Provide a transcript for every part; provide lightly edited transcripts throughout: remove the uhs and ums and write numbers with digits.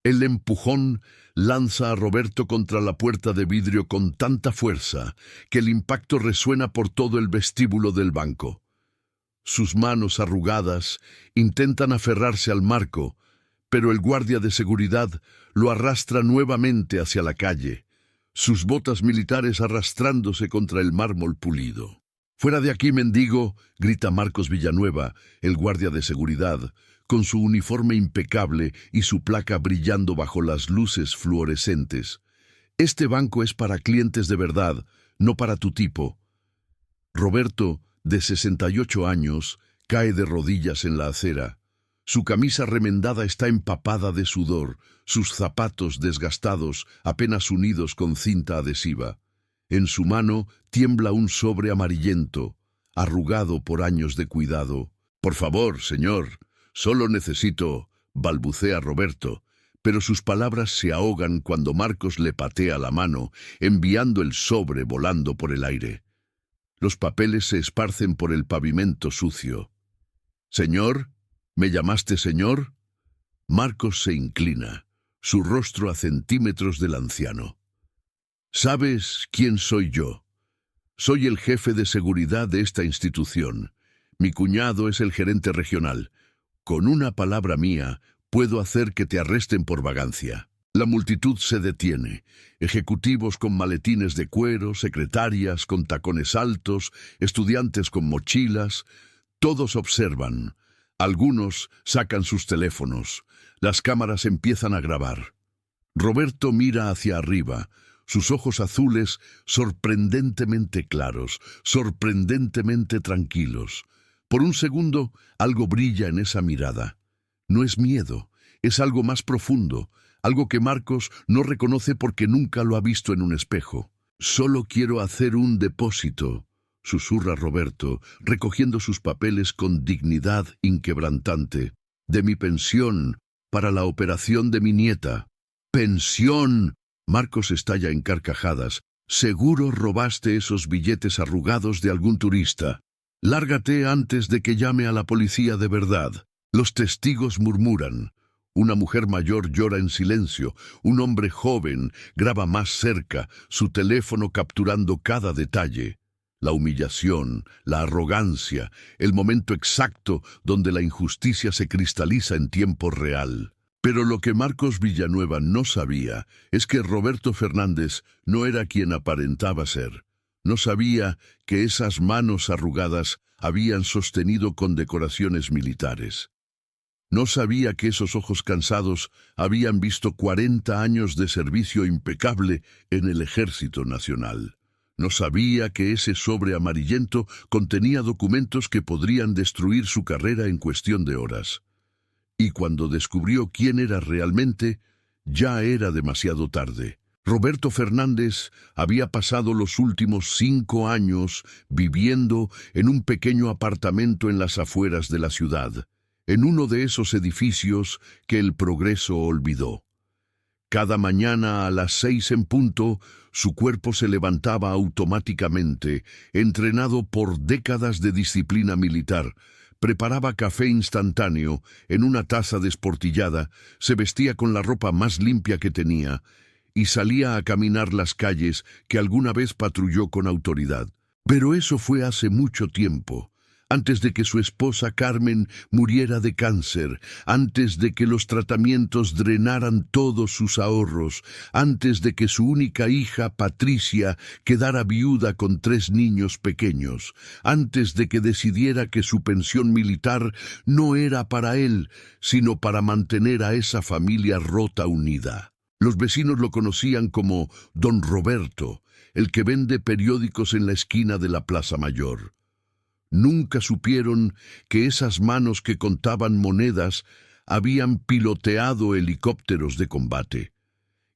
El empujón lanza a Roberto contra la puerta de vidrio con tanta fuerza que el impacto resuena por todo el vestíbulo del banco. Sus manos arrugadas intentan aferrarse al marco, pero el guardia de seguridad lo arrastra nuevamente hacia la calle, sus botas militares arrastrándose contra el mármol pulido. «Fuera de aquí, mendigo», grita Marcos Villanueva, el guardia de seguridad, con su uniforme impecable y su placa brillando bajo las luces fluorescentes. «Este banco es para clientes de verdad, no para tu tipo». Roberto, de 68 años, cae de rodillas en la acera. Su camisa remendada está empapada de sudor, sus zapatos desgastados, apenas unidos con cinta adhesiva. En su mano tiembla un sobre amarillento, arrugado por años de cuidado. «Por favor, señor, solo necesito», balbucea Roberto, pero sus palabras se ahogan cuando Marcos le patea la mano, enviando el sobre volando por el aire. Los papeles se esparcen por el pavimento sucio. «Señor, ¿me llamaste señor?» Marcos se inclina, su rostro a centímetros del anciano. «¿Sabes quién soy yo? Soy el jefe de seguridad de esta institución. Mi cuñado es el gerente regional. Con una palabra mía, puedo hacer que te arresten por vagancia». La multitud se detiene. Ejecutivos con maletines de cuero, secretarias con tacones altos, estudiantes con mochilas. Todos observan. Algunos sacan sus teléfonos. Las cámaras empiezan a grabar. Roberto mira hacia arriba, sus ojos azules sorprendentemente claros, sorprendentemente tranquilos. Por un segundo, algo brilla en esa mirada. No es miedo, es algo más profundo, algo que Marcos no reconoce porque nunca lo ha visto en un espejo. «Solo quiero hacer un depósito», susurra Roberto, recogiendo sus papeles con dignidad inquebrantante, «de mi pensión para la operación de mi nieta». «¡Pensión!», Marcos estalla en carcajadas. «Seguro robaste esos billetes arrugados de algún turista. Lárgate antes de que llame a la policía de verdad». Los testigos murmuran. Una mujer mayor llora en silencio, un hombre joven graba más cerca, su teléfono capturando cada detalle. La humillación, la arrogancia, el momento exacto donde la injusticia se cristaliza en tiempo real. Pero lo que Marcos Villanueva no sabía es que Roberto Fernández no era quien aparentaba ser. No sabía que esas manos arrugadas habían sostenido condecoraciones militares. No sabía que esos ojos cansados habían visto 40 años de servicio impecable en el Ejército Nacional. No sabía que ese sobre amarillento contenía documentos que podrían destruir su carrera en cuestión de horas. Y cuando descubrió quién era realmente, ya era demasiado tarde. Roberto Fernández había pasado los últimos 5 años viviendo en un pequeño apartamento en las afueras de la ciudad, en uno de esos edificios que el progreso olvidó. Cada mañana a las 6 en punto, su cuerpo se levantaba automáticamente, entrenado por décadas de disciplina militar. Preparaba café instantáneo en una taza desportillada, se vestía con la ropa más limpia que tenía y salía a caminar las calles que alguna vez patrulló con autoridad. Pero eso fue hace mucho tiempo. Antes de que su esposa Carmen muriera de cáncer, antes de que los tratamientos drenaran todos sus ahorros, antes de que su única hija, Patricia, quedara viuda con 3 niños pequeños, antes de que decidiera que su pensión militar no era para él, sino para mantener a esa familia rota unida. Los vecinos lo conocían como Don Roberto, el que vende periódicos en la esquina de la Plaza Mayor. Nunca supieron que esas manos que contaban monedas habían piloteado helicópteros de combate,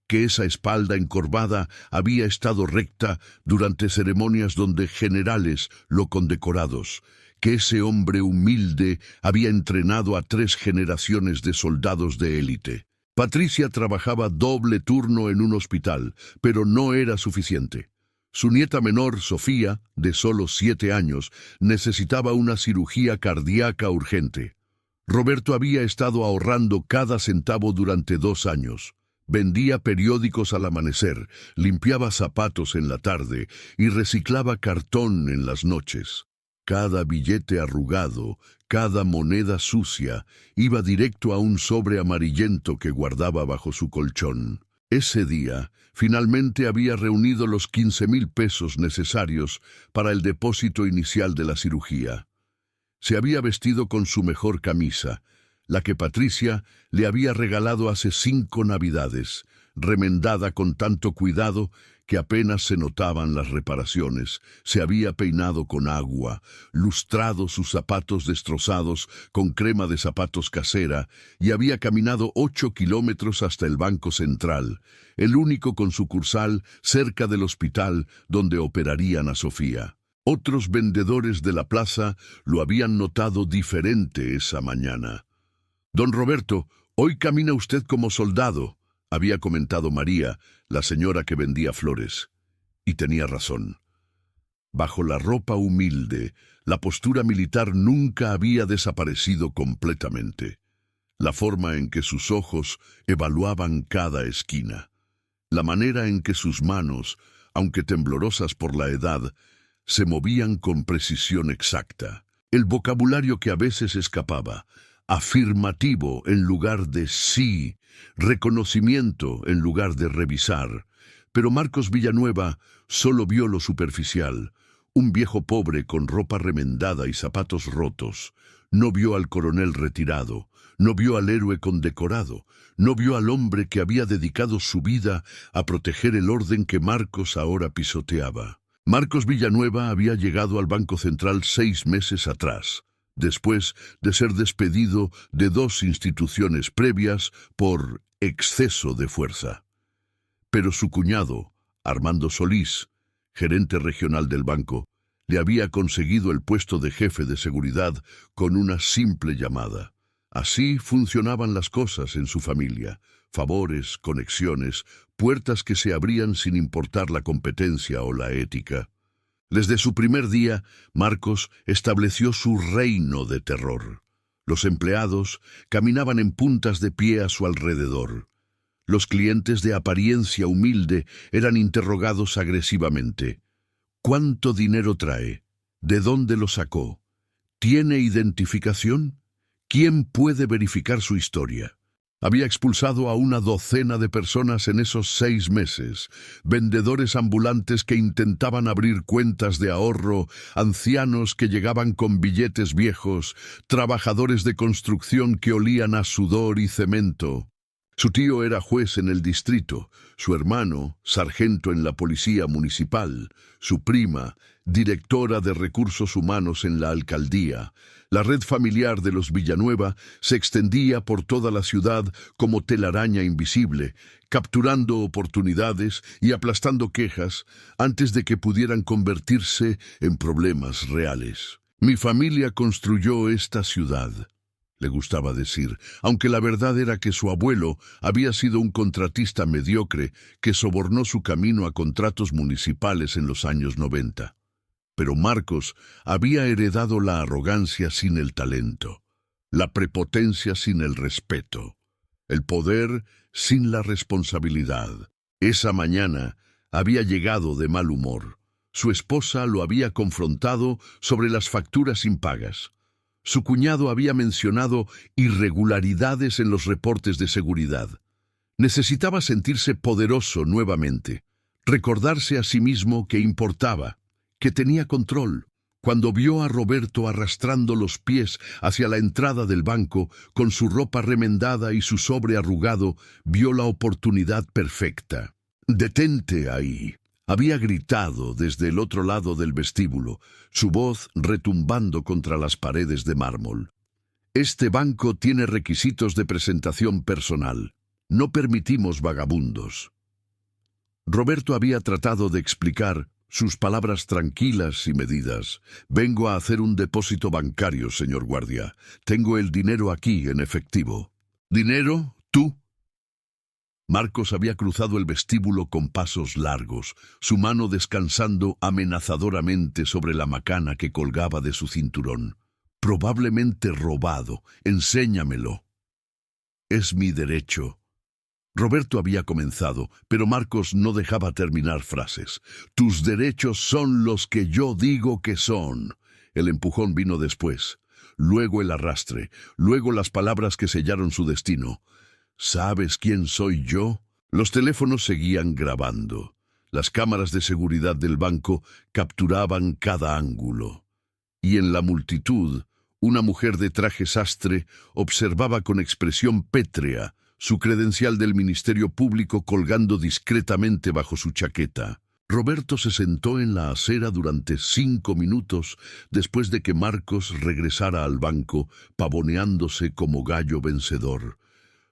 que esa espalda encorvada había estado recta durante ceremonias donde generales lo condecorados, que ese hombre humilde había entrenado a 3 generaciones de soldados de élite. Patricia trabajaba doble turno en un hospital, pero no era suficiente. Su nieta menor, Sofía, de solo 7 años, necesitaba una cirugía cardíaca urgente. Roberto había estado ahorrando cada centavo durante 2 años. Vendía periódicos al amanecer, limpiaba zapatos en la tarde y reciclaba cartón en las noches. Cada billete arrugado, cada moneda sucia, iba directo a un sobre amarillento que guardaba bajo su colchón. Ese día, finalmente había reunido los 15,000 pesos necesarios para el depósito inicial de la cirugía. Se había vestido con su mejor camisa, la que Patricia le había regalado hace 5 Navidades, remendada con tanto cuidado que apenas se notaban las reparaciones. Se había peinado con agua, lustrado sus zapatos destrozados con crema de zapatos casera y había caminado 8 kilómetros hasta el Banco Central, el único con sucursal cerca del hospital donde operarían a Sofía. Otros vendedores de la plaza lo habían notado diferente esa mañana. «Don Roberto, hoy camina usted como soldado», había comentado María, la señora que vendía flores. Y tenía razón. Bajo la ropa humilde, la postura militar nunca había desaparecido completamente. La forma en que sus ojos evaluaban cada esquina. La manera en que sus manos, aunque temblorosas por la edad, se movían con precisión exacta. El vocabulario que a veces escapaba, afirmativo en lugar de sí, reconocimiento en lugar de revisar. Pero Marcos Villanueva solo vio lo superficial, un viejo pobre con ropa remendada y zapatos rotos. No vio al coronel retirado, no vio al héroe condecorado, no vio al hombre que había dedicado su vida a proteger el orden que Marcos ahora pisoteaba. Marcos Villanueva había llegado al Banco Central 6 meses atrás, después de ser despedido de 2 instituciones previas por exceso de fuerza. Pero su cuñado, Armando Solís, gerente regional del banco, le había conseguido el puesto de jefe de seguridad con una simple llamada. Así funcionaban las cosas en su familia: favores, conexiones, puertas que se abrían sin importar la competencia o la ética. Desde su primer día, Marcos estableció su reino de terror. Los empleados caminaban en puntas de pie a su alrededor. Los clientes de apariencia humilde eran interrogados agresivamente. ¿Cuánto dinero trae? ¿De dónde lo sacó? ¿Tiene identificación? ¿Quién puede verificar su historia? Había expulsado a una docena de personas en esos 6 meses, vendedores ambulantes que intentaban abrir cuentas de ahorro, ancianos que llegaban con billetes viejos, trabajadores de construcción que olían a sudor y cemento. Su tío era juez en el distrito, su hermano, sargento en la policía municipal, su prima, directora de recursos humanos en la alcaldía. La red familiar de los Villanueva se extendía por toda la ciudad como telaraña invisible, capturando oportunidades y aplastando quejas antes de que pudieran convertirse en problemas reales. «Mi familia construyó esta ciudad», le gustaba decir, aunque la verdad era que su abuelo había sido un contratista mediocre que sobornó su camino a contratos municipales en los años 90. Pero Marcos había heredado la arrogancia sin el talento, la prepotencia sin el respeto, el poder sin la responsabilidad. Esa mañana había llegado de mal humor. Su esposa lo había confrontado sobre las facturas impagas. Su cuñado había mencionado irregularidades en los reportes de seguridad. Necesitaba sentirse poderoso nuevamente, recordarse a sí mismo que importaba, que tenía control. Cuando vio a Roberto arrastrando los pies hacia la entrada del banco, con su ropa remendada y su sobre arrugado, vio la oportunidad perfecta. «Detente ahí», había gritado desde el otro lado del vestíbulo, su voz retumbando contra las paredes de mármol. «Este banco tiene requisitos de presentación personal. No permitimos vagabundos». Roberto había tratado de explicar, sus palabras tranquilas y medidas. «Vengo a hacer un depósito bancario, señor guardia. Tengo el dinero aquí en efectivo». «¿Dinero? ¿Tú?» Marcos había cruzado el vestíbulo con pasos largos, su mano descansando amenazadoramente sobre la macana que colgaba de su cinturón. probablemente robado. Enséñamelo. Es mi derecho. Roberto había comenzado, pero Marcos no dejaba terminar frases. Tus derechos son los que yo digo que son. El empujón vino después, luego el arrastre, luego las palabras que sellaron su destino. ¿Sabes quién soy yo? Los teléfonos seguían grabando. Las cámaras de seguridad del banco capturaban cada ángulo. Y en la multitud, una mujer de traje sastre observaba con expresión pétrea su credencial del Ministerio Público colgando discretamente bajo su chaqueta. Roberto se sentó en la acera durante 5 minutos después de que Marcos regresara al banco, pavoneándose como gallo vencedor.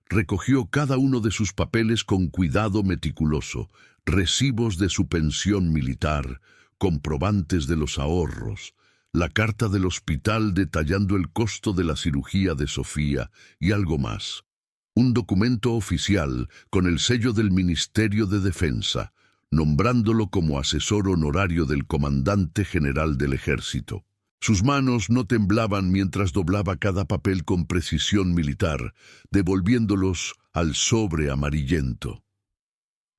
Recogió cada uno de sus papeles con cuidado meticuloso, recibos de su pensión militar, comprobantes de los ahorros, la carta del hospital detallando el costo de la cirugía de Sofía y algo más. Un documento oficial con el sello del Ministerio de Defensa, nombrándolo como asesor honorario del comandante general del ejército. Sus manos no temblaban mientras doblaba cada papel con precisión militar, devolviéndolos al sobre amarillento.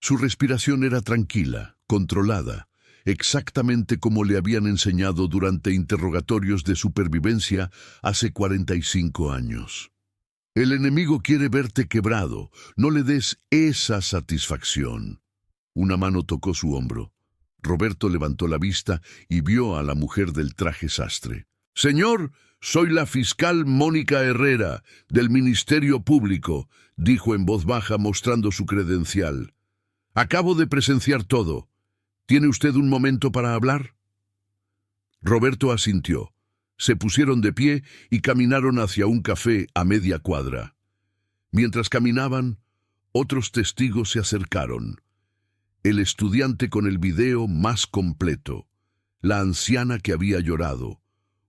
Su respiración era tranquila, controlada, exactamente como le habían enseñado durante interrogatorios de supervivencia hace 45 años. El enemigo quiere verte quebrado, no le des esa satisfacción. Una mano tocó su hombro. Roberto levantó la vista y vio a la mujer del traje sastre. «Señor, soy la fiscal Mónica Herrera, del Ministerio Público», dijo en voz baja mostrando su credencial. «Acabo de presenciar todo. ¿Tiene usted un momento para hablar?» Roberto asintió. Se pusieron de pie y caminaron hacia un café a media cuadra. Mientras caminaban, otros testigos se acercaron. El estudiante con el video más completo, la anciana que había llorado,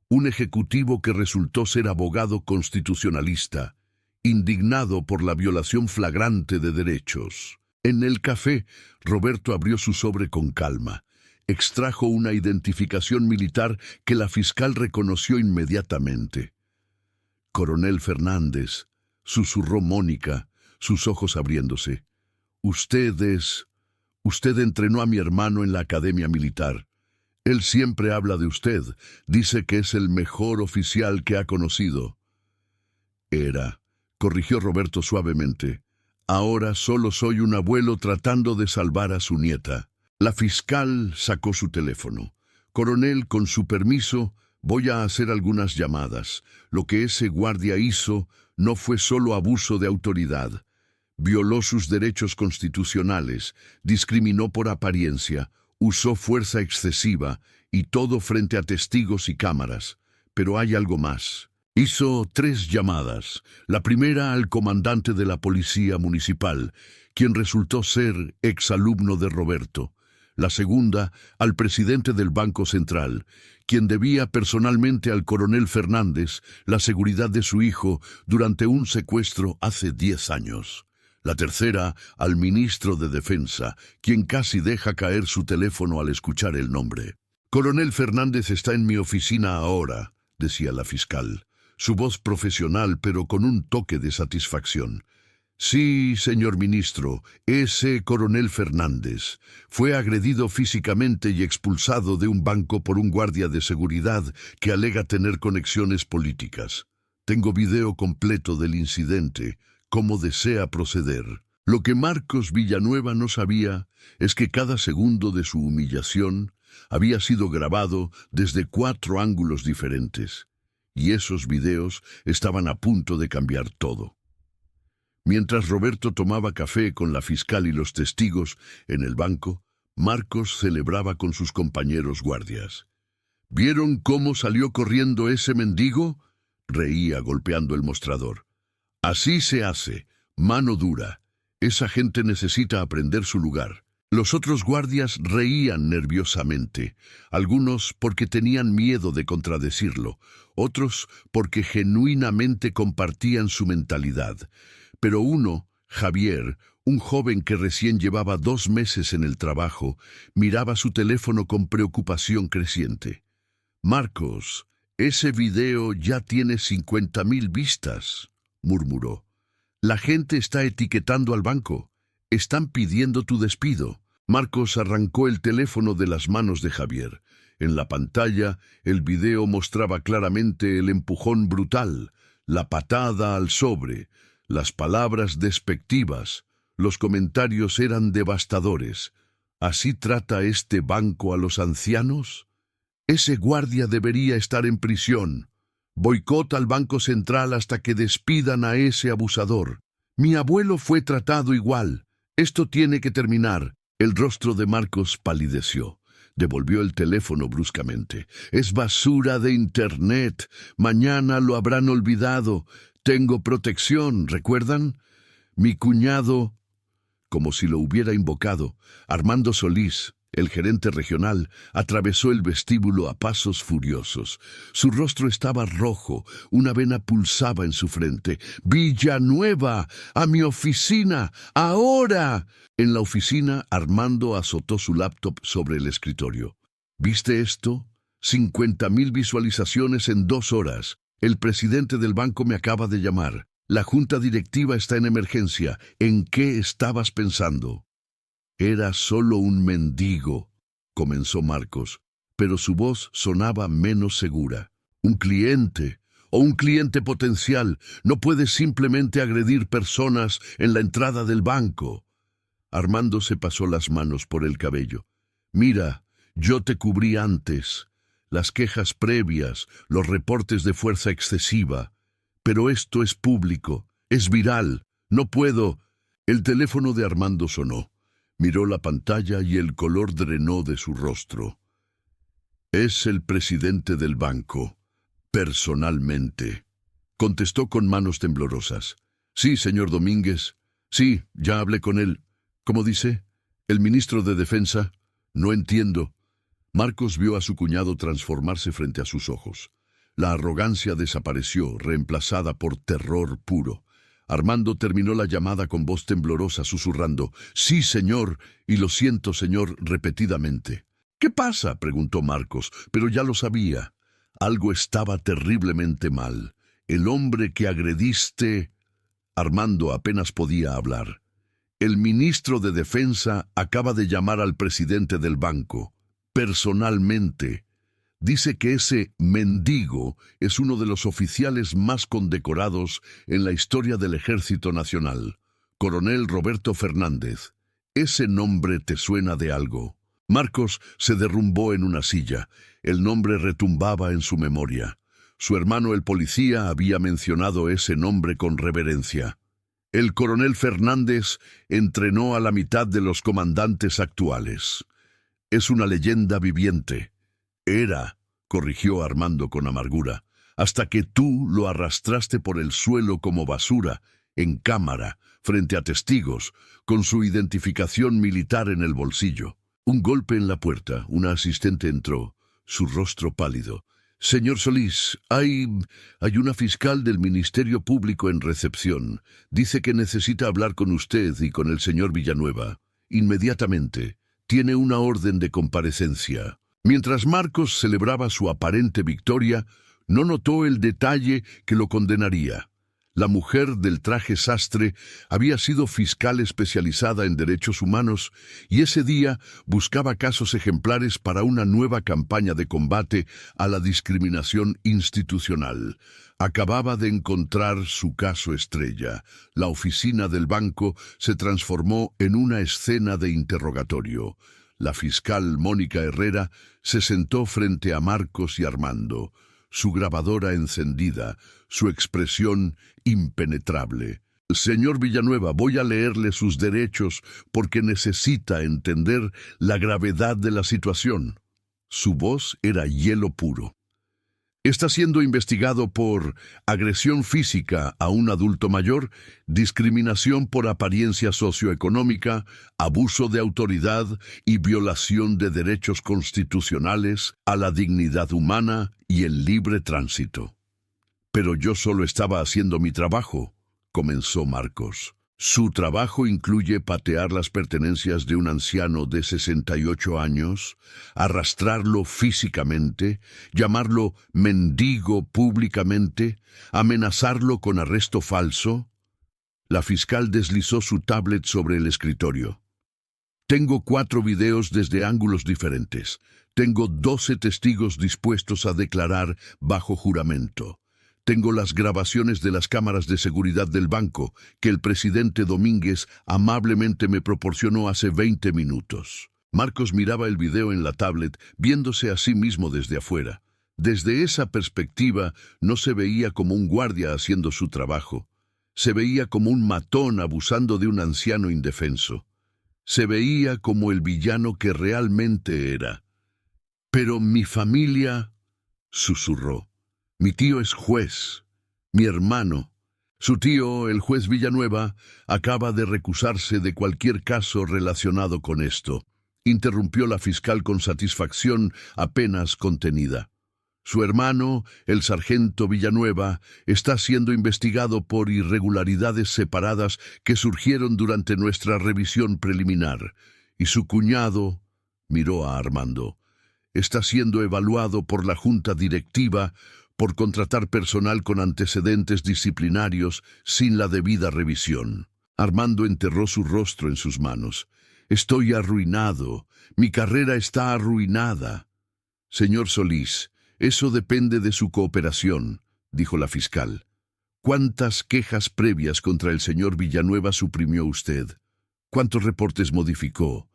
un ejecutivo que resultó ser abogado constitucionalista, indignado por la violación flagrante de derechos. En el café, Roberto abrió su sobre con calma. Extrajo una identificación militar que la fiscal reconoció inmediatamente. «Coronel Fernández», susurró Mónica, sus ojos abriéndose. Usted entrenó a mi hermano en la academia militar. Él siempre habla de usted, dice que es el mejor oficial que ha conocido». Corrigió Roberto suavemente. «Ahora solo soy un abuelo tratando de salvar a su nieta». La fiscal sacó su teléfono. «Coronel, con su permiso, voy a hacer algunas llamadas. Lo que ese guardia hizo no fue solo abuso de autoridad. Violó sus derechos constitucionales, discriminó por apariencia, usó fuerza excesiva y todo frente a testigos y cámaras. Pero hay algo más». Hizo 3 llamadas. La primera al comandante de la policía municipal, quien resultó ser exalumno de Roberto. La segunda al presidente del Banco Central, quien debía personalmente al coronel Fernández la seguridad de su hijo durante un secuestro hace 10 años. La tercera al ministro de Defensa, quien casi deja caer su teléfono al escuchar el nombre. «Coronel Fernández está en mi oficina ahora», decía la fiscal, su voz profesional pero con un toque de satisfacción. «Sí, señor ministro, ese coronel Fernández fue agredido físicamente y expulsado de un banco por un guardia de seguridad que alega tener conexiones políticas. Tengo video completo del incidente, cómo desea proceder». Lo que Marcos Villanueva no sabía es que cada segundo de su humillación había sido grabado desde 4 ángulos diferentes, y esos videos estaban a punto de cambiar todo. Mientras Roberto tomaba café con la fiscal y los testigos en el banco, Marcos celebraba con sus compañeros guardias. «¿Vieron cómo salió corriendo ese mendigo?», reía golpeando el mostrador. «Así se hace, mano dura. Esa gente necesita aprender su lugar». Los otros guardias reían nerviosamente, algunos porque tenían miedo de contradecirlo, otros porque genuinamente compartían su mentalidad. Pero uno, Javier, un joven que recién llevaba 2 meses en el trabajo, miraba su teléfono con preocupación creciente. «Marcos, Ese video ya tiene 50.000 vistas, murmuró. La gente está etiquetando al banco. Están pidiendo tu despido. Marcos arrancó el teléfono de las manos de Javier. En la pantalla, el video mostraba claramente el empujón brutal, la patada al sobre, las palabras despectivas. Los comentarios eran devastadores. ¿Así trata este banco a los ancianos? Ese guardia debería estar en prisión. Boicota al Banco Central hasta que despidan a ese abusador. Mi abuelo fue tratado igual. Esto tiene que terminar. El rostro de Marcos palideció. Devolvió el teléfono bruscamente. Es basura de Internet. Mañana lo habrán olvidado. Tengo protección, ¿recuerdan? Mi cuñado, como si lo hubiera invocado, Armando Solís, el gerente regional, atravesó el vestíbulo a pasos furiosos. Su rostro estaba rojo, una vena pulsaba en su frente. «¡Villanueva! ¡A mi oficina! ¡Ahora!». En la oficina, Armando azotó su laptop sobre el escritorio. «¿Viste esto? 50.000 visualizaciones en 2 horas. El presidente del banco me acaba de llamar. La junta directiva está en emergencia. ¿En qué estabas pensando?» «Era solo un mendigo», comenzó Marcos, pero su voz sonaba menos segura. «Un cliente o un cliente potencial. No puedes simplemente agredir personas en la entrada del banco». Armando se pasó las manos por el cabello. «Mira, yo te cubrí antes. Las quejas previas, los reportes de fuerza excesiva. Pero esto es público, es viral. No puedo». El teléfono de Armando sonó. Miró la pantalla y el color drenó de su rostro. «Es el presidente del banco, personalmente», contestó con manos temblorosas. «Sí, señor Domínguez. Sí, ya hablé con él. ¿Cómo dice? ¿El ministro de Defensa? No entiendo». Marcos vio a su cuñado transformarse frente a sus ojos. La arrogancia desapareció, reemplazada por terror puro. Armando terminó la llamada con voz temblorosa, susurrando: «Sí, señor, y lo siento, señor», repetidamente. «¿Qué pasa?», preguntó Marcos, pero ya lo sabía. Algo estaba terriblemente mal. El hombre que agrediste... Armando apenas podía hablar. «El ministro de Defensa acaba de llamar al presidente del banco, personalmente. Dice que ese mendigo es uno de los oficiales más condecorados en la historia del Ejército Nacional, Coronel Roberto Fernández. ¿Ese nombre te suena de algo?». Marcos se derrumbó en una silla. El nombre retumbaba en su memoria. Su hermano el policía había mencionado ese nombre con reverencia. El coronel Fernández entrenó a la mitad de los comandantes actuales. Es una leyenda viviente. «Era», corrigió Armando con amargura, «hasta que tú lo arrastraste por el suelo como basura, en cámara, frente a testigos, con su identificación militar en el bolsillo». Un golpe en la puerta. Una asistente entró, su rostro pálido. «Señor Solís, hay una fiscal del Ministerio Público en recepción. Dice que necesita hablar con usted y con el señor Villanueva. Inmediatamente. Tiene una orden de comparecencia». Mientras Marcos celebraba su aparente victoria, no notó el detalle que lo condenaría. La mujer del traje sastre había sido fiscal especializada en derechos humanos y ese día buscaba casos ejemplares para una nueva campaña de combate a la discriminación institucional. Acababa de encontrar su caso estrella. La oficina del banco se transformó en una escena de interrogatorio. La fiscal Mónica Herrera se sentó frente a Marcos y Armando, su grabadora encendida, su expresión impenetrable. «Señor Villanueva, voy a leerle sus derechos porque necesita entender la gravedad de la situación». Su voz era hielo puro. «Está siendo investigado por agresión física a un adulto mayor, discriminación por apariencia socioeconómica, abuso de autoridad y violación de derechos constitucionales a la dignidad humana y el libre tránsito». «Pero yo solo estaba haciendo mi trabajo», comenzó Marcos. Su trabajo incluye patear las pertenencias de un anciano de 68 años, arrastrarlo físicamente, llamarlo mendigo públicamente, amenazarlo con arresto falso. La fiscal deslizó su tablet sobre el escritorio. Tengo 4 videos desde ángulos diferentes. Tengo 12 testigos dispuestos a declarar bajo juramento. Tengo las grabaciones de las cámaras de seguridad del banco que el presidente Domínguez amablemente me proporcionó hace 20 minutos. Marcos miraba el video en la tablet, viéndose a sí mismo desde afuera. Desde esa perspectiva no se veía como un guardia haciendo su trabajo. Se veía como un matón abusando de un anciano indefenso. Se veía como el villano que realmente era. Pero mi familia, susurró. Mi tío es juez. Mi hermano, su tío, el juez Villanueva, acaba de recusarse de cualquier caso relacionado con esto. Interrumpió la fiscal con satisfacción apenas contenida. Su hermano, el sargento Villanueva, está siendo investigado por irregularidades separadas que surgieron durante nuestra revisión preliminar. Y su cuñado, miró a Armando, está siendo evaluado por la junta directiva por contratar personal con antecedentes disciplinarios sin la debida revisión. Armando enterró su rostro en sus manos. Estoy arruinado. Mi carrera está arruinada. Señor Solís, eso depende de su cooperación, dijo la fiscal. ¿Cuántas quejas previas contra el señor Villanueva suprimió usted? ¿Cuántos reportes modificó?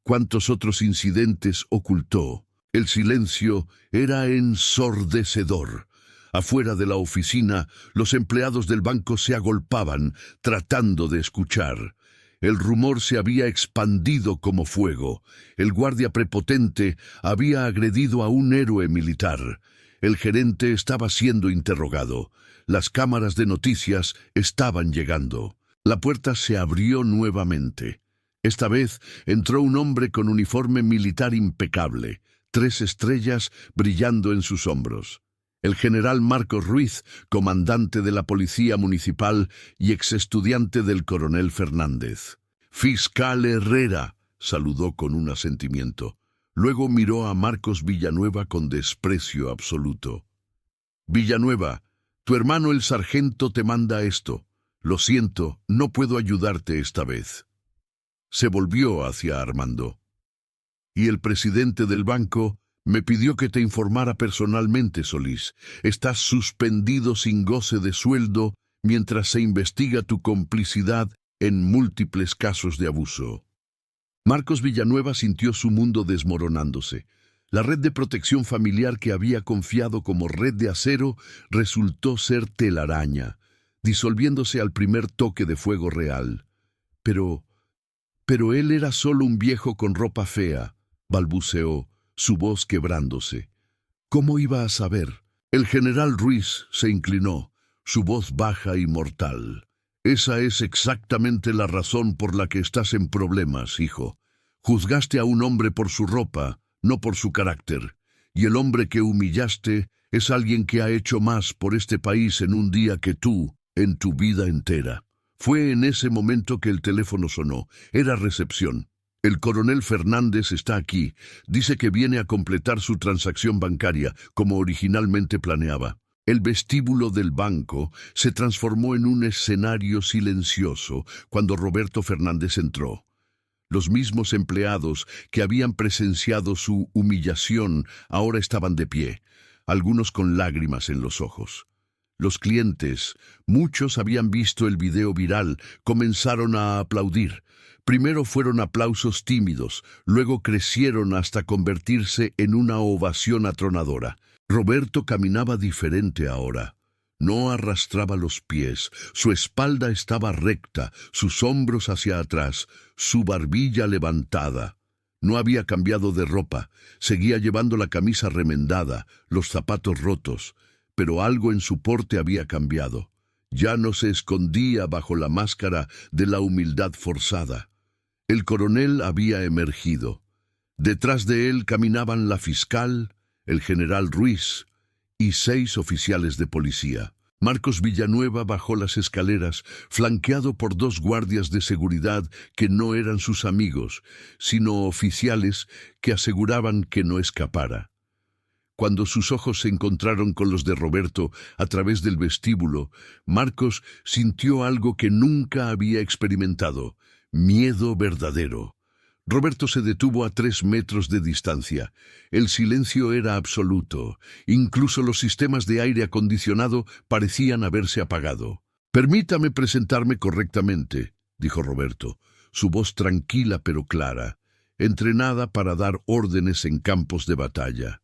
¿Cuántos otros incidentes ocultó? El silencio era ensordecedor. Afuera de la oficina, los empleados del banco se agolpaban, tratando de escuchar. El rumor se había expandido como fuego. El guardia prepotente había agredido a un héroe militar. El gerente estaba siendo interrogado. Las cámaras de noticias estaban llegando. La puerta se abrió nuevamente. Esta vez entró un hombre con uniforme militar impecable, 3 estrellas brillando en sus hombros. El general Marcos Ruiz, comandante de la Policía Municipal y exestudiante del coronel Fernández. «Fiscal Herrera», saludó con un asentimiento. Luego miró a Marcos Villanueva con desprecio absoluto. «Villanueva, tu hermano el sargento te manda esto. Lo siento, no puedo ayudarte esta vez». Se volvió hacia Armando. «Y el presidente del banco me pidió que te informara personalmente, Solís. Estás suspendido sin goce de sueldo mientras se investiga tu complicidad en múltiples casos de abuso». Marcos Villanueva sintió su mundo desmoronándose. La red de protección familiar que había confiado como red de acero resultó ser telaraña, disolviéndose al primer toque de fuego real. Pero él era solo un viejo con ropa fea, balbuceó, su voz quebrándose. ¿Cómo iba a saber? El general Ruiz se inclinó, su voz baja y mortal. Esa es exactamente la razón por la que estás en problemas, hijo. Juzgaste a un hombre por su ropa, no por su carácter. Y el hombre que humillaste es alguien que ha hecho más por este país en un día que tú, en tu vida entera. Fue en ese momento que el teléfono sonó. Era recepción. El coronel Fernández está aquí. Dice que viene a completar su transacción bancaria, como originalmente planeaba. El vestíbulo del banco se transformó en un escenario silencioso cuando Roberto Fernández entró. Los mismos empleados que habían presenciado su humillación ahora estaban de pie, algunos con lágrimas en los ojos. Los clientes, muchos habían visto el video viral, comenzaron a aplaudir. Primero fueron aplausos tímidos, luego crecieron hasta convertirse en una ovación atronadora. Roberto caminaba diferente ahora. No arrastraba los pies, su espalda estaba recta, sus hombros hacia atrás, su barbilla levantada. No había cambiado de ropa, seguía llevando la camisa remendada, los zapatos rotos, pero algo en su porte había cambiado. Ya no se escondía bajo la máscara de la humildad forzada. El coronel había emergido. Detrás de él caminaban la fiscal, el general Ruiz y 6 oficiales de policía. Marcos Villanueva bajó las escaleras, flanqueado por 2 guardias de seguridad que no eran sus amigos, sino oficiales que aseguraban que no escapara. Cuando sus ojos se encontraron con los de Roberto a través del vestíbulo, Marcos sintió algo que nunca había experimentado: miedo verdadero. Roberto se detuvo a 3 metros de distancia. El silencio era absoluto. Incluso los sistemas de aire acondicionado parecían haberse apagado. «Permítame presentarme correctamente», dijo Roberto, su voz tranquila pero clara, entrenada para dar órdenes en campos de batalla.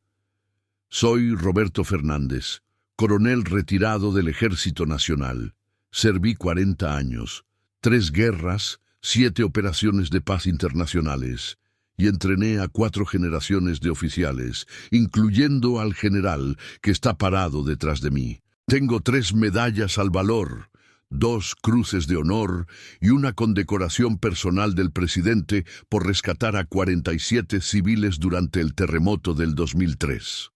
«Soy Roberto Fernández, coronel retirado del Ejército Nacional. Serví 40 años, 3 guerras, 7 operaciones de paz internacionales, y entrené a 4 generaciones de oficiales, incluyendo al general que está parado detrás de mí. Tengo 3 medallas al valor, 2 cruces de honor y una condecoración personal del presidente por rescatar a 47 civiles durante el terremoto del 2003.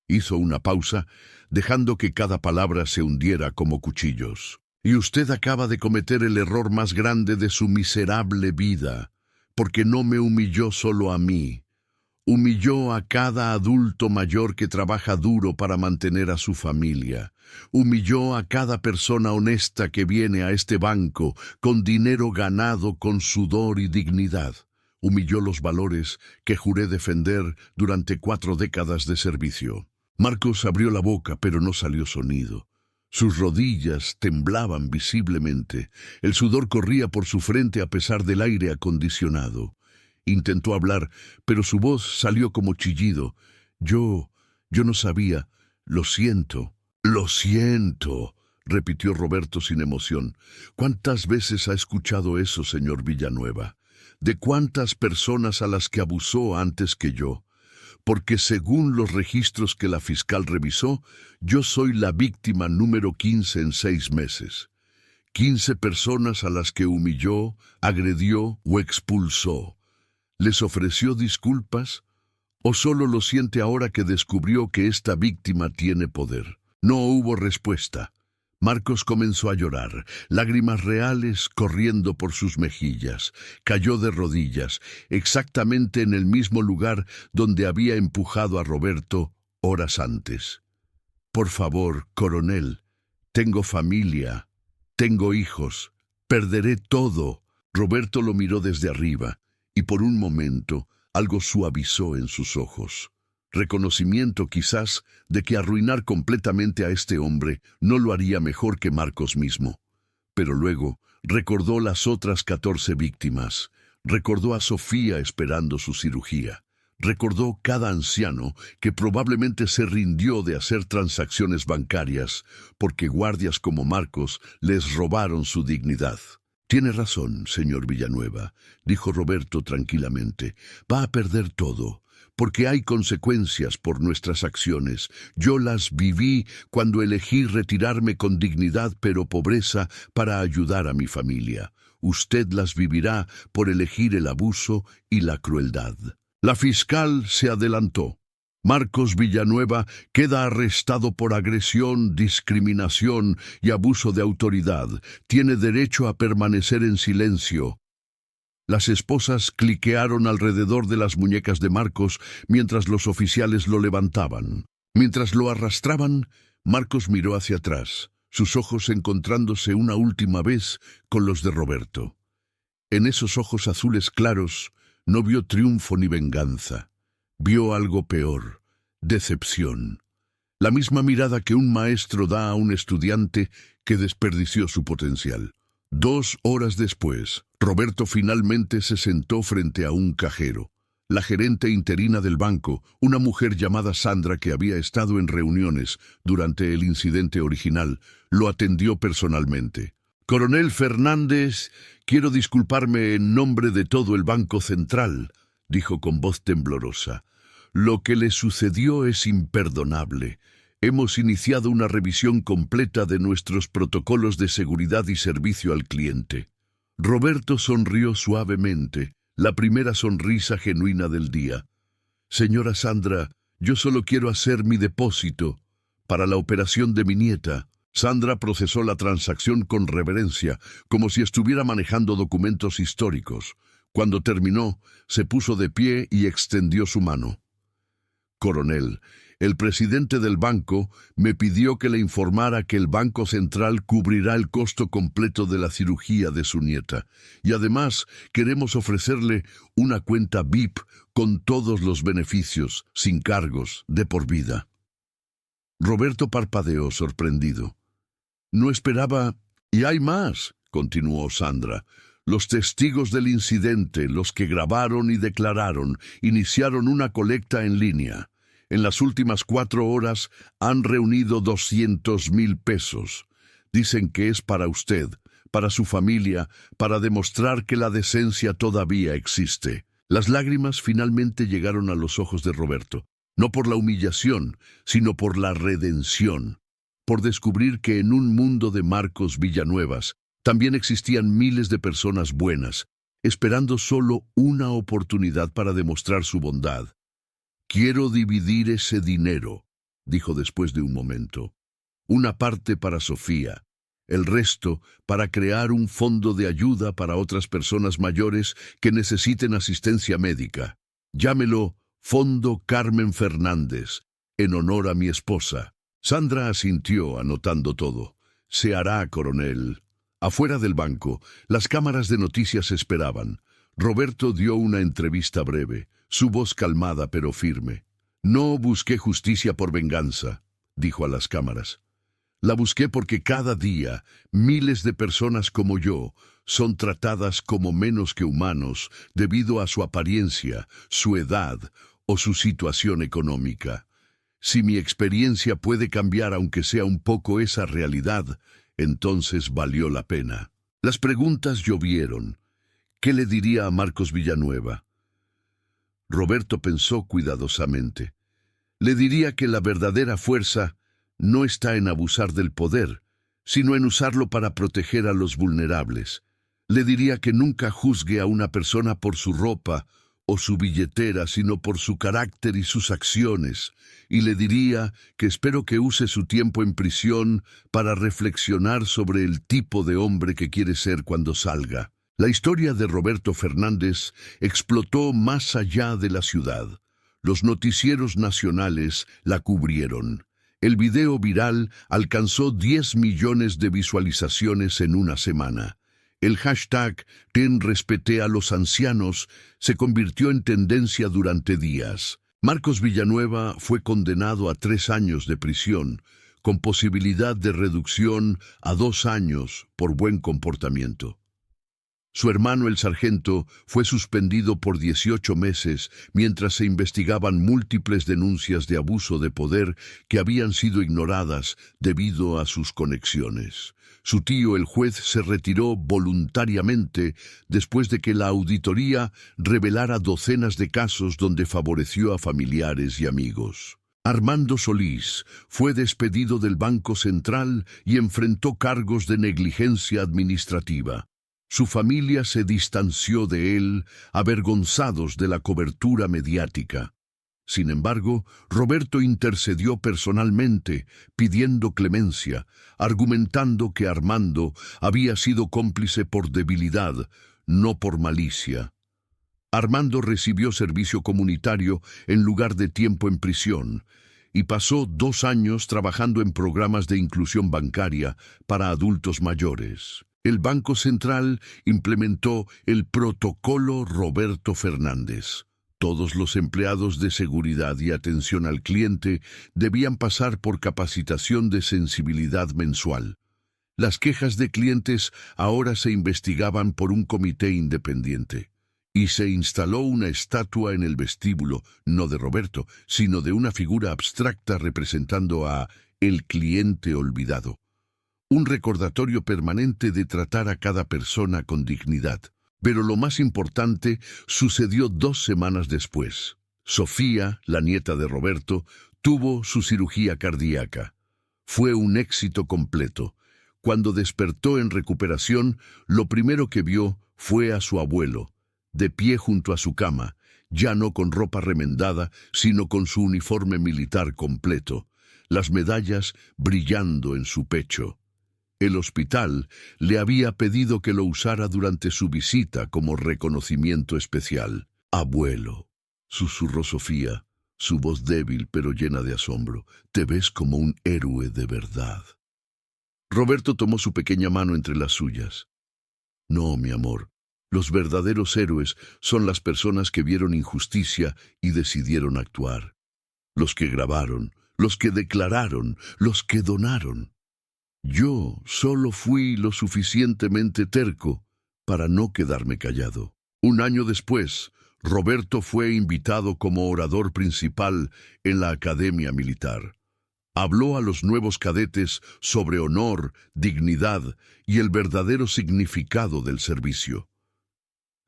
Hizo una pausa, dejando que cada palabra se hundiera como cuchillos. «Y usted acaba de cometer el error más grande de su miserable vida, porque no me humilló solo a mí. Humilló a cada adulto mayor que trabaja duro para mantener a su familia. Humilló a cada persona honesta que viene a este banco con dinero ganado con sudor y dignidad. Humilló los valores que juré defender durante 4 décadas de servicio». Marcos abrió la boca, pero no salió sonido. Sus rodillas temblaban visiblemente. El sudor corría por su frente a pesar del aire acondicionado. Intentó hablar, pero su voz salió como chillido. Yo no sabía. Lo siento. Lo siento, repitió Roberto sin emoción. ¿Cuántas veces ha escuchado eso, señor Villanueva? ¿De cuántas personas a las que abusó antes que yo? Porque según los registros que la fiscal revisó, yo soy la víctima número 15 en 6 meses. 15 personas a las que humilló, agredió o expulsó. ¿Les ofreció disculpas? ¿O solo lo siente ahora que descubrió que esta víctima tiene poder? No hubo respuesta. Marcos comenzó a llorar, lágrimas reales corriendo por sus mejillas. Cayó de rodillas, exactamente en el mismo lugar donde había empujado a Roberto horas antes. «Por favor, coronel, tengo familia, tengo hijos, perderé todo». Roberto lo miró desde arriba, y por un momento algo suavizó en sus ojos. Reconocimiento quizás de que arruinar completamente a este hombre no lo haría mejor que Marcos mismo. Pero luego recordó las otras 14 víctimas, recordó a Sofía esperando su cirugía, recordó cada anciano que probablemente se rindió de hacer transacciones bancarias porque guardias como Marcos les robaron su dignidad. «Tiene razón, señor Villanueva», dijo Roberto tranquilamente. «Va a perder todo, porque hay consecuencias por nuestras acciones. Yo las viví cuando elegí retirarme con dignidad pero pobreza para ayudar a mi familia. Usted las vivirá por elegir el abuso y la crueldad». La fiscal se adelantó. «Marcos Villanueva queda arrestado por agresión, discriminación y abuso de autoridad. Tiene derecho a permanecer en silencio». Las esposas cliquearon alrededor de las muñecas de Marcos mientras los oficiales lo levantaban. Mientras lo arrastraban, Marcos miró hacia atrás, sus ojos encontrándose una última vez con los de Roberto. En esos ojos azules claros no vio triunfo ni venganza. Vio algo peor: decepción. La misma mirada que un maestro da a un estudiante que desperdició su potencial. 2 horas después, Roberto finalmente se sentó frente a un cajero. La gerente interina del banco, una mujer llamada Sandra que había estado en reuniones durante el incidente original, lo atendió personalmente. «Coronel Fernández, quiero disculparme en nombre de todo el Banco Central», dijo con voz temblorosa. «Lo que le sucedió es imperdonable. Hemos iniciado una revisión completa de nuestros protocolos de seguridad y servicio al cliente». Roberto sonrió suavemente, la primera sonrisa genuina del día. «Señora Sandra, yo solo quiero hacer mi depósito para la operación de mi nieta. Sandra procesó la transacción con reverencia, como si estuviera manejando documentos históricos. Cuando terminó, se puso de pie y extendió su mano. Coronel, el presidente del banco me pidió que le informara que el Banco Central cubrirá el costo completo de la cirugía de su nieta. Y además queremos ofrecerle una cuenta VIP con todos los beneficios, sin cargos, de por vida. Roberto parpadeó sorprendido. No esperaba... Y hay más, continuó Sandra. Los testigos del incidente, los que grabaron y declararon, iniciaron una colecta en línea. En las últimas 4 horas han reunido 200,000 pesos. Dicen que es para usted, para su familia, para demostrar que la decencia todavía existe. Las lágrimas finalmente llegaron a los ojos de Roberto, no por la humillación, sino por la redención, por descubrir que en un mundo de Marcos Villanuevas también existían miles de personas buenas, esperando solo una oportunidad para demostrar su bondad. «Quiero dividir ese dinero», dijo después de un momento. «Una parte para Sofía, el resto para crear un fondo de ayuda para otras personas mayores que necesiten asistencia médica. Llámelo Fondo Carmen Fernández, en honor a mi esposa». Sandra asintió, anotando todo. «Se hará, coronel». Afuera del banco, las cámaras de noticias esperaban. Roberto dio una entrevista breve, su voz calmada pero firme. «No busqué justicia por venganza», dijo a las cámaras. «La busqué porque cada día miles de personas como yo son tratadas como menos que humanos debido a su apariencia, su edad o su situación económica. Si mi experiencia puede cambiar aunque sea un poco esa realidad, entonces valió la pena». Las preguntas llovieron. ¿Qué le diría a Marcos Villanueva? Roberto pensó cuidadosamente. Le diría que la verdadera fuerza no está en abusar del poder, sino en usarlo para proteger a los vulnerables. Le diría que nunca juzgue a una persona por su ropa o su billetera, sino por su carácter y sus acciones. Y le diría que espero que use su tiempo en prisión para reflexionar sobre el tipo de hombre que quiere ser cuando salga. La historia de Roberto Fernández explotó más allá de la ciudad. Los noticieros nacionales la cubrieron. El video viral alcanzó 10 millones de visualizaciones en una semana. El hashtag «Ten respeté a los ancianos» se convirtió en tendencia durante días. Marcos Villanueva fue condenado a 3 años de prisión, con posibilidad de reducción a 2 años por buen comportamiento. Su hermano, el sargento, fue suspendido por 18 meses mientras se investigaban múltiples denuncias de abuso de poder que habían sido ignoradas debido a sus conexiones. Su tío, el juez, se retiró voluntariamente después de que la auditoría revelara docenas de casos donde favoreció a familiares y amigos. Armando Solís fue despedido del Banco Central y enfrentó cargos de negligencia administrativa. Su familia se distanció de él, avergonzados de la cobertura mediática. Sin embargo, Roberto intercedió personalmente, pidiendo clemencia, argumentando que Armando había sido cómplice por debilidad, no por malicia. Armando recibió servicio comunitario en lugar de tiempo en prisión, y pasó 2 años trabajando en programas de inclusión bancaria para adultos mayores. El Banco Central implementó el Protocolo Roberto Fernández. Todos los empleados de seguridad y atención al cliente debían pasar por capacitación de sensibilidad mensual. Las quejas de clientes ahora se investigaban por un comité independiente. Y se instaló una estatua en el vestíbulo, no de Roberto, sino de una figura abstracta representando a el cliente olvidado. Un recordatorio permanente de tratar a cada persona con dignidad. Pero lo más importante sucedió 2 semanas después. Sofía, la nieta de Roberto, tuvo su cirugía cardíaca. Fue un éxito completo. Cuando despertó en recuperación, lo primero que vio fue a su abuelo, de pie junto a su cama, ya no con ropa remendada, sino con su uniforme militar completo. las medallas brillando en su pecho. El hospital le había pedido que lo usara durante su visita como reconocimiento especial. «Abuelo», susurró Sofía, su voz débil pero llena de asombro, «te ves como un héroe de verdad». Roberto tomó su pequeña mano entre las suyas. «No, mi amor, los verdaderos héroes son las personas que vieron injusticia y decidieron actuar. Los que grabaron, los que declararon, los que donaron. Yo solo fui lo suficientemente terco para no quedarme callado». Un año después, Roberto fue invitado como orador principal en la Academia Militar. Habló a los nuevos cadetes sobre honor, dignidad y el verdadero significado del servicio.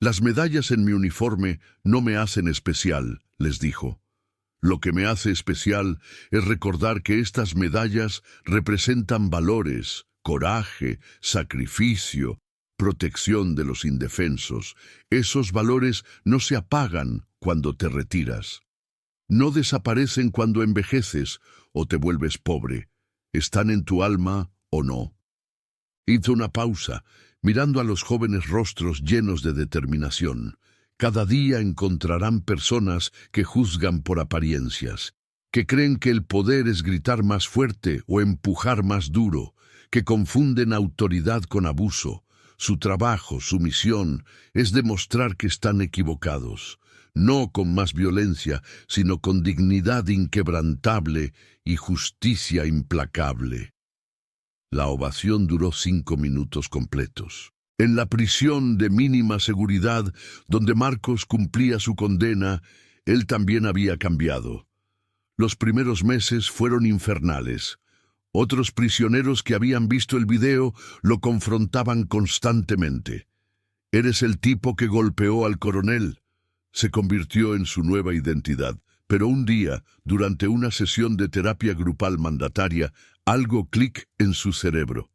«Las medallas en mi uniforme no me hacen especial», les dijo. «Lo que me hace especial es recordar que estas medallas representan valores, coraje, sacrificio, protección de los indefensos. Esos valores no se apagan cuando te retiras. No desaparecen cuando envejeces o te vuelves pobre. Están en tu alma o no». Hizo una pausa, mirando a los jóvenes rostros llenos de determinación. Cada día encontrarán personas que juzgan por apariencias, que creen que el poder es gritar más fuerte o empujar más duro, que confunden autoridad con abuso. Su trabajo, su misión, es demostrar que están equivocados, no con más violencia, sino con dignidad inquebrantable y justicia implacable. La ovación duró 5 minutos completos. En la prisión de mínima seguridad, donde Marcos cumplía su condena, él también había cambiado. Los primeros meses fueron infernales. Otros prisioneros que habían visto el video lo confrontaban constantemente. «Eres el tipo que golpeó al coronel». Se convirtió en su nueva identidad. Pero un día, durante una sesión de terapia grupal mandataria, algo clic en su cerebro.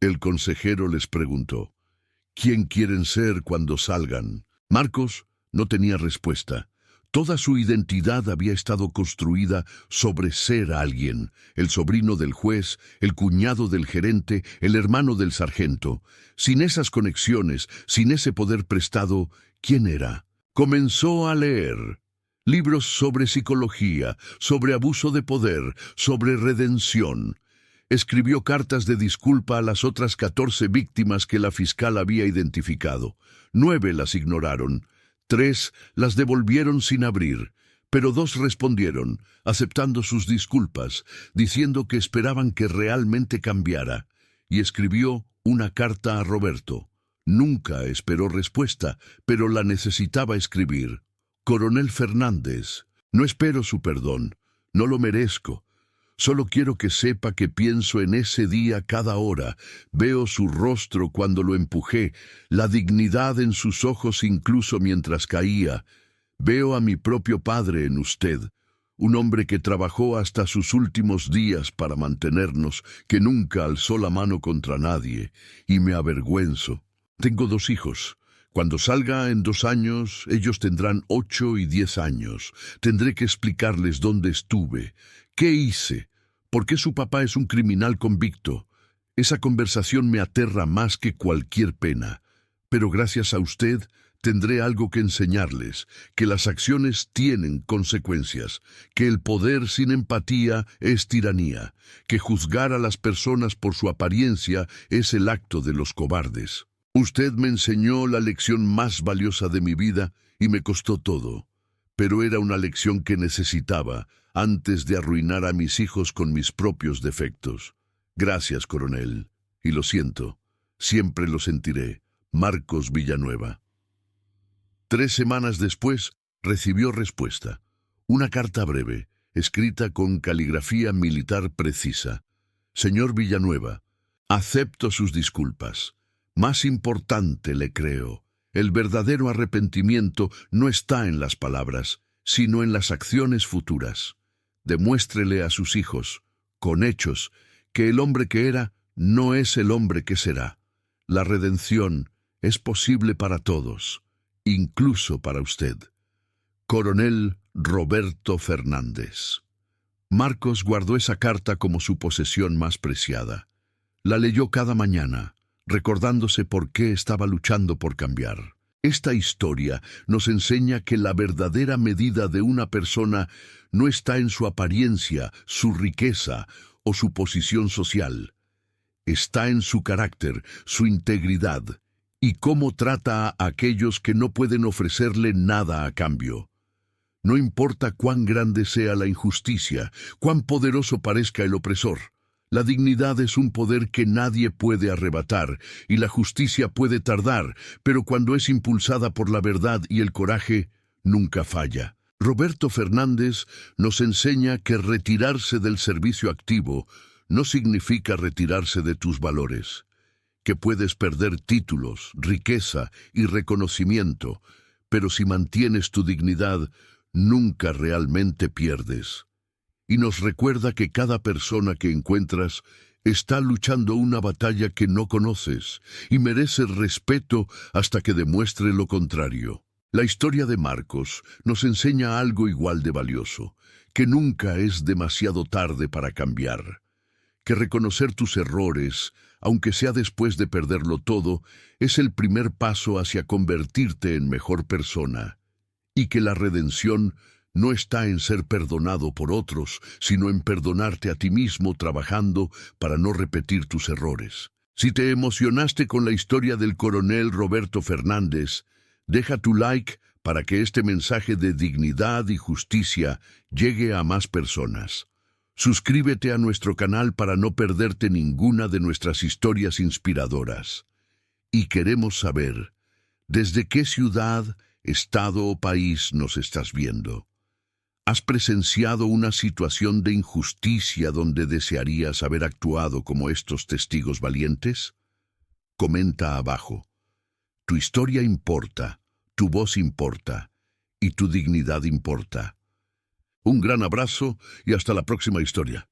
El consejero les preguntó: «¿Quién quieren ser cuando salgan?». Marcos no tenía respuesta. Toda su identidad había estado construida sobre ser alguien, el sobrino del juez, el cuñado del gerente, el hermano del sargento. Sin esas conexiones, sin ese poder prestado, ¿quién era? Comenzó a leer libros sobre psicología, sobre abuso de poder, sobre redención. Escribió cartas de disculpa a las otras 14 víctimas que la fiscal había identificado. 9 las ignoraron. 3 las devolvieron sin abrir, pero 2 respondieron, aceptando sus disculpas, diciendo que esperaban que realmente cambiara, y escribió una carta a Roberto. Nunca esperó respuesta, pero la necesitaba escribir. «Coronel Fernández, no espero su perdón, no lo merezco. Solo quiero que sepa que pienso en ese día cada hora. Veo su rostro cuando lo empujé, la dignidad en sus ojos incluso mientras caía. Veo a mi propio padre en usted, un hombre que trabajó hasta sus últimos días para mantenernos, que nunca alzó la mano contra nadie, y me avergüenzo. Tengo 2 hijos. Cuando salga en 2 años, ellos tendrán 8 y 10 años. Tendré que explicarles dónde estuve, qué hice, por qué su papá es un criminal convicto. Esa conversación me aterra más que cualquier pena. Pero gracias a usted tendré algo que enseñarles, que las acciones tienen consecuencias, que el poder sin empatía es tiranía, que juzgar a las personas por su apariencia es el acto de los cobardes. Usted me enseñó la lección más valiosa de mi vida y me costó todo, pero era una lección que necesitaba antes de arruinar a mis hijos con mis propios defectos. Gracias, coronel, y lo siento, siempre lo sentiré. Marcos Villanueva». 3 semanas después recibió respuesta. Una carta breve, escrita con caligrafía militar precisa. «Señor Villanueva, acepto sus disculpas. Más importante, le creo, el verdadero arrepentimiento no está en las palabras, sino en las acciones futuras. Demuéstrele a sus hijos, con hechos, que el hombre que era no es el hombre que será. La redención es posible para todos, incluso para usted. Coronel Roberto Fernández». Marcos guardó esa carta como su posesión más preciada. La leyó cada mañana, recordándose por qué estaba luchando por cambiar. Esta historia nos enseña que la verdadera medida de una persona no está en su apariencia, su riqueza o su posición social. Está en su carácter, su integridad y cómo trata a aquellos que no pueden ofrecerle nada a cambio. No importa cuán grande sea la injusticia, cuán poderoso parezca el opresor. La dignidad es un poder que nadie puede arrebatar, y la justicia puede tardar, pero cuando es impulsada por la verdad y el coraje, nunca falla. Roberto Fernández nos enseña que retirarse del servicio activo no significa retirarse de tus valores, que puedes perder títulos, riqueza y reconocimiento, pero si mantienes tu dignidad, nunca realmente pierdes. Y nos recuerda que cada persona que encuentras está luchando una batalla que no conoces y merece respeto hasta que demuestre lo contrario. La historia de Marcos nos enseña algo igual de valioso, que nunca es demasiado tarde para cambiar, que reconocer tus errores, aunque sea después de perderlo todo, es el primer paso hacia convertirte en mejor persona, y que la redención no está en ser perdonado por otros, sino en perdonarte a ti mismo trabajando para no repetir tus errores. Si te emocionaste con la historia del coronel Roberto Fernández, deja tu like para que este mensaje de dignidad y justicia llegue a más personas. Suscríbete a nuestro canal para no perderte ninguna de nuestras historias inspiradoras. Y queremos saber, ¿desde qué ciudad, estado o país nos estás viendo? ¿Has presenciado una situación de injusticia donde desearías haber actuado como estos testigos valientes? Comenta abajo. Tu historia importa, tu voz importa y tu dignidad importa. Un gran abrazo y hasta la próxima historia.